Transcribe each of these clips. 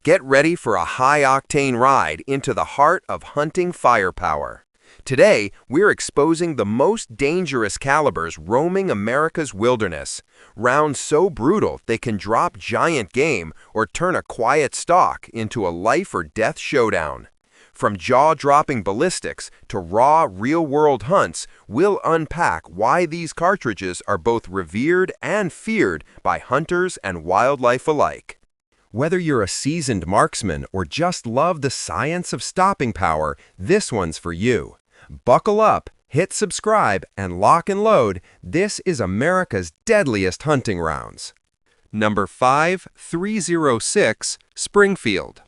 Get ready for a high-octane ride into the heart of hunting firepower. Today, we're exposing the most dangerous calibers roaming America's wilderness. Rounds so brutal they can drop giant game or turn a quiet stalk into a life-or-death showdown. From jaw-dropping ballistics to raw, real-world hunts, we'll unpack why these cartridges are both revered and feared by hunters and wildlife alike. Whether you're a seasoned marksman or just love the science of stopping power, this one's for you. Buckle up, hit subscribe, and lock and load. This is America's deadliest hunting rounds. Number 5, 306, Springfield.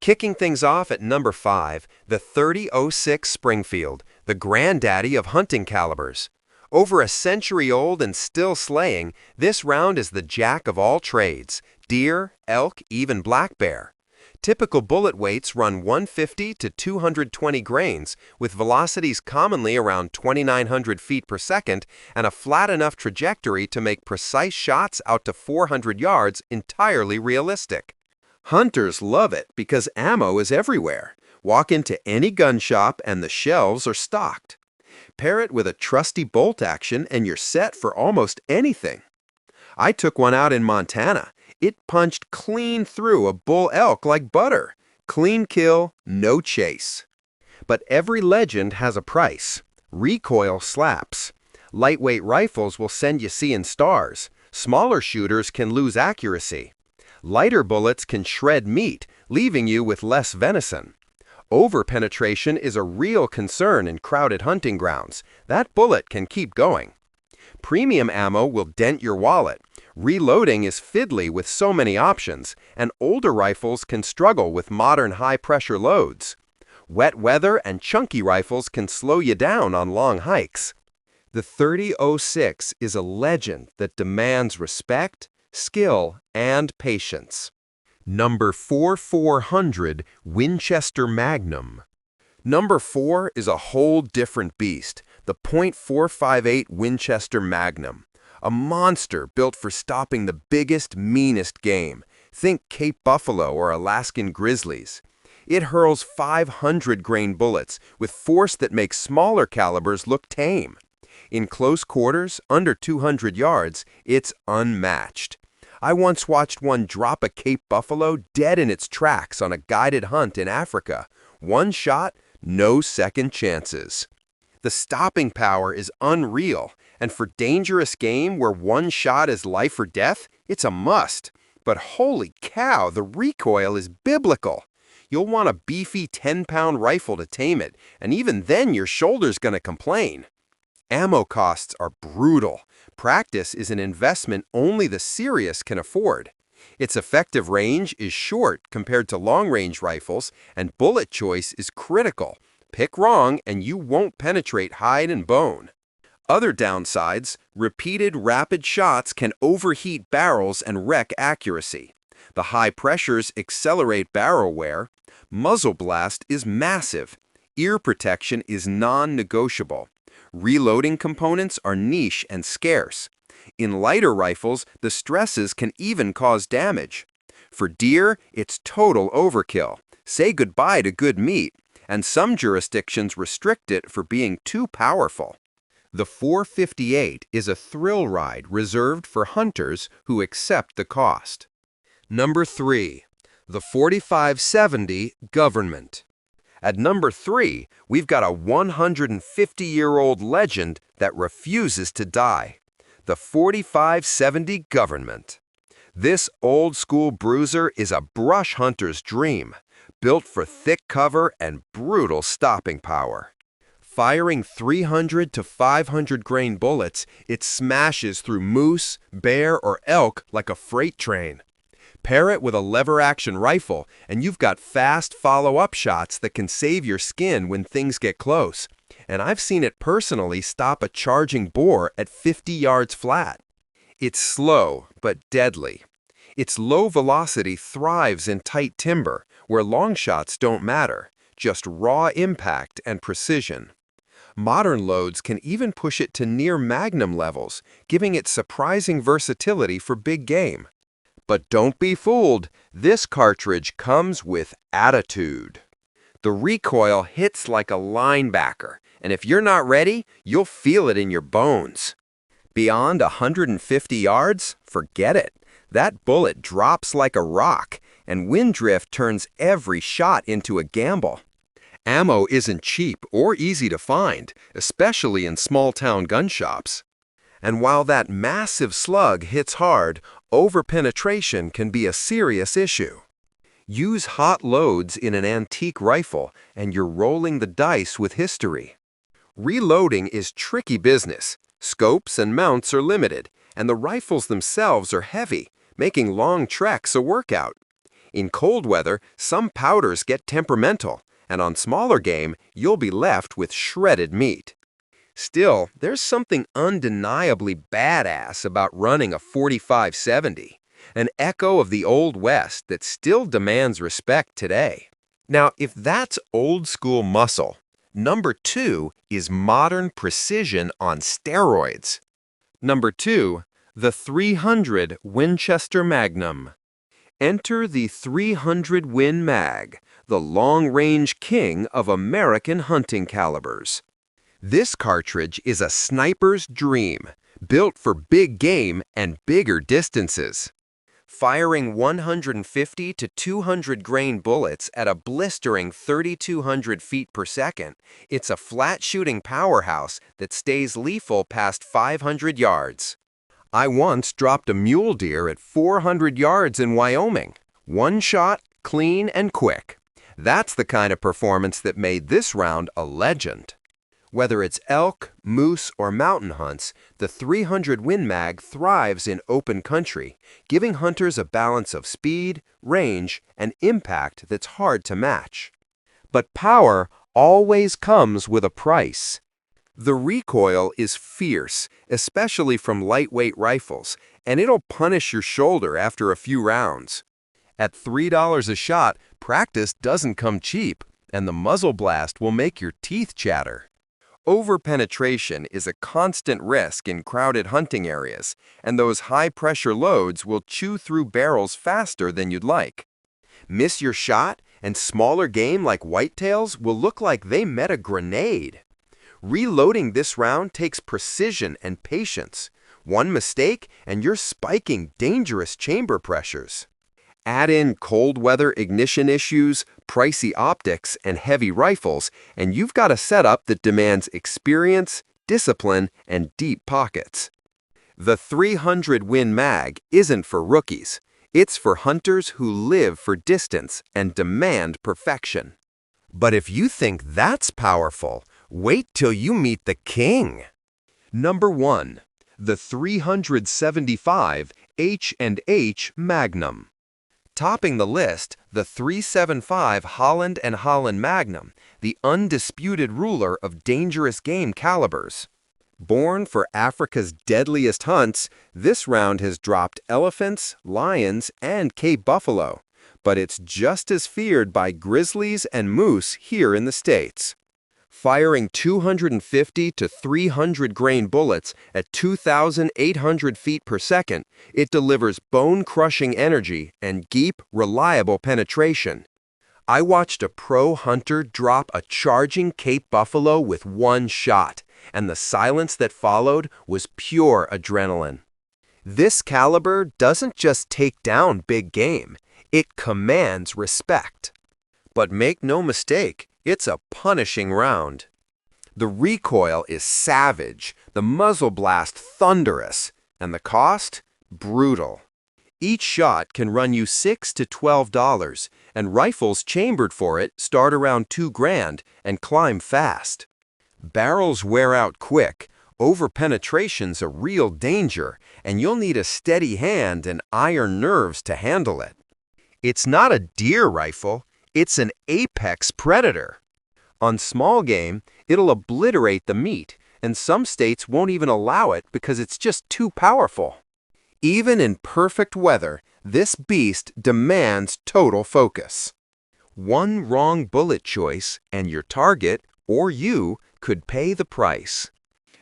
Kicking things off at number 5, the 3006 Springfield, the granddaddy of hunting calibers. Over a century old and still slaying, this round is the jack of all trades: deer, elk, even black bear. Typical bullet weights run 150 to 220 grains, with velocities commonly around 2,900 feet per second and a flat enough trajectory to make precise shots out to 400 yards entirely realistic. Hunters love it because ammo is everywhere. Walk into any gun shop and the shelves are stocked. Pair it with a trusty bolt action and you're set for almost anything. I took one out in Montana. It punched clean through a bull elk like butter. Clean kill, no chase. But every legend has a price. Recoil slaps. Lightweight rifles will send you seeing stars. Smaller shooters can lose accuracy. Lighter bullets can shred meat, leaving you with less venison. Over-penetration is a real concern in crowded hunting grounds. That bullet can keep going. Premium ammo will dent your wallet. Reloading is fiddly with so many options, and older rifles can struggle with modern high-pressure loads. Wet weather and chunky rifles can slow you down on long hikes. The 3006 is a legend that demands respect, skill, and patience. Number 4400, Winchester Magnum. Number 4 is a whole different beast, the .458 Winchester Magnum. A monster built for stopping the biggest, meanest game. Think Cape Buffalo or Alaskan grizzlies. It hurls 500-grain bullets with force that makes smaller calibers look tame. In close quarters, under 200 yards, it's unmatched. I once watched one drop a Cape Buffalo dead in its tracks on a guided hunt in Africa. One shot, no second chances. The stopping power is unreal, and for dangerous game where one shot is life or death, it's a must. But holy cow, the recoil is biblical. You'll want a beefy 10-pound rifle to tame it, and even then your shoulder's gonna complain. Ammo costs are brutal. Practice is an investment only the serious can afford. Its effective range is short compared to long-range rifles, and bullet choice is critical. Pick wrong and you won't penetrate hide and bone. Other downsides: repeated rapid shots can overheat barrels and wreck accuracy. The high pressures accelerate barrel wear. Muzzle blast is massive. Ear protection is non-negotiable. Reloading components are niche and scarce. In lighter rifles, the stresses can even cause damage. For deer, it's total overkill. Say goodbye to good meat, and some jurisdictions restrict it for being too powerful. The 458 is a thrill ride reserved for hunters who accept the cost. Number 3, the 4570 Government. At number 3, we've got a 150-year-old legend that refuses to die. The 4570 Government. This old-school bruiser is a brush hunter's dream, built for thick cover and brutal stopping power. Firing 300 to 500 grain bullets, it smashes through moose, bear, or elk like a freight train. Pair it with a lever-action rifle, and you've got fast follow-up shots that can save your skin when things get close. And I've seen it personally stop a charging boar at 50 yards flat. It's slow, but deadly. Its low velocity thrives in tight timber, where long shots don't matter, just raw impact and precision. Modern loads can even push it to near magnum levels, giving it surprising versatility for big game. But don't be fooled, this cartridge comes with attitude. The recoil hits like a linebacker, and if you're not ready, you'll feel it in your bones. Beyond 150 yards, forget it. That bullet drops like a rock, and wind drift turns every shot into a gamble. Ammo isn't cheap or easy to find, especially in small-town gun shops. And while that massive slug hits hard, over-penetration can be a serious issue. Use hot loads in an antique rifle, and you're rolling the dice with history. Reloading is tricky business. Scopes and mounts are limited, and the rifles themselves are heavy, making long treks a workout. In cold weather, some powders get temperamental, and on smaller game, you'll be left with shredded meat. Still, there's something undeniably badass about running a 45-70, an echo of the Old West that still demands respect today. Now, if that's old-school muscle, number 2 is modern precision on steroids. Number 2, the 300 Winchester Magnum. Enter the 300 Win Mag, the long-range king of American hunting calibers. This cartridge is a sniper's dream, built for big game and bigger distances. Firing 150 to 200 grain bullets at a blistering 3,200 feet per second, it's a flat-shooting powerhouse that stays lethal past 500 yards. I once dropped a mule deer at 400 yards in Wyoming. One shot, clean and quick. That's the kind of performance that made this round a legend. Whether it's elk, moose, or mountain hunts, the 300 Win Mag thrives in open country, giving hunters a balance of speed, range, and impact that's hard to match. But power always comes with a price. The recoil is fierce, especially from lightweight rifles, and it'll punish your shoulder after a few rounds. At $3 a shot, practice doesn't come cheap, and the muzzle blast will make your teeth chatter. Over-penetration is a constant risk in crowded hunting areas, and those high-pressure loads will chew through barrels faster than you'd like. Miss your shot, and smaller game like whitetails will look like they met a grenade. Reloading this round takes precision and patience. One mistake, and you're spiking dangerous chamber pressures. Add in cold weather ignition issues, pricey optics, and heavy rifles, and you've got a setup that demands experience, discipline, and deep pockets. The 300 Win Mag isn't for rookies. It's for hunters who live for distance and demand perfection. But if you think that's powerful, wait till you meet the king. Number 1. The 375 H&H Magnum. Topping the list, the 375 Holland & Holland Magnum, the undisputed ruler of dangerous game calibers. Born for Africa's deadliest hunts, this round has dropped elephants, lions, and Cape buffalo, but it's just as feared by grizzlies and moose here in the States. Firing 250 to 300 grain bullets at 2,800 feet per second, it delivers bone-crushing energy and deep, reliable penetration. I watched a pro hunter drop a charging Cape buffalo with one shot, and the silence that followed was pure adrenaline. This caliber doesn't just take down big game, it commands respect. But make no mistake, it's a punishing round. The recoil is savage, the muzzle blast thunderous, and the cost? Brutal. Each shot can run you $6 to $12, and rifles chambered for it start around $2,000 and climb fast. Barrels wear out quick, over-penetration's a real danger, and you'll need a steady hand and iron nerves to handle it. It's not a deer rifle, it's an apex predator. On small game, it'll obliterate the meat, and some states won't even allow it because it's just too powerful. Even in perfect weather, this beast demands total focus. One wrong bullet choice, and your target, or you, could pay the price.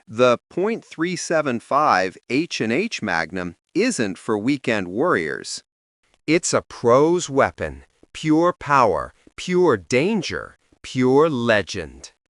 The .375 H&H Magnum isn't for weekend warriors. It's a pro's weapon, pure power, pure danger, pure legend.